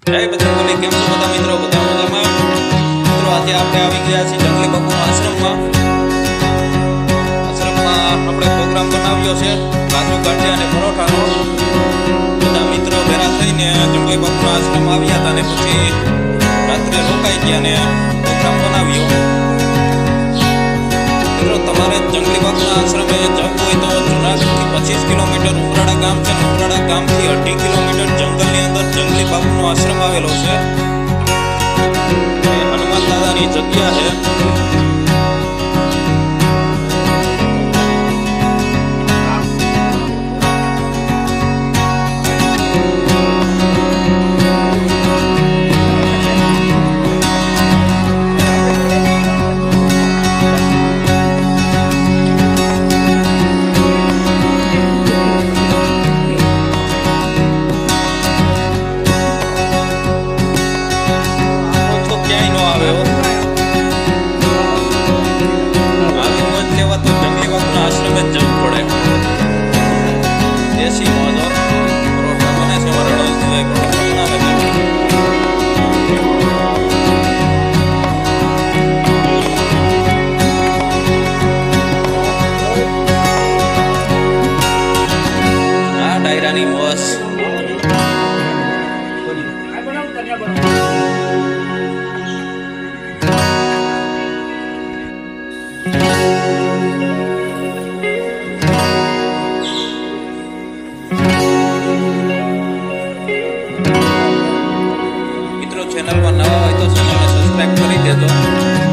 જય બજરંગબલી, કેમ છો બધા મિત્રો? બધા મજામાં? મિત્રો, આજે આપણે આવી ગયા છીએ જંગલી બાપુના આશ્રમમાં. આપણે પ્રોગ્રામ બનાવ્યો છે કાજુ ગાંઠિયા અને પરોઠાનો. બધા મિત્રો ભેગા થઈને જંગલી બાપુના આશ્રમ આવ્યા હતા અને પછી રાત્રે રોકાઈ ગયા અને પ્રોગ્રામ બનાવ્યો. મિત્રો, તમારે જંગલી બાપુના આશ્રમે જવું હોય તો જુનાગઢથી 25 કિલોમીટર ઉમરાળા ગામ છે. ઉમરાળા ગામથી 2.5 કિલોમીટર જંગલની અંદર જંગલી બાપુનો આશ્રમ આવેલો છે. હનુમાન દાદાની જગ્યા છે. ડાયરાની મોસ મિત્રો, ચેનલમાં નવા હોય તો ચેનલને સબસ્ક્રાઇબ કરી દેજો.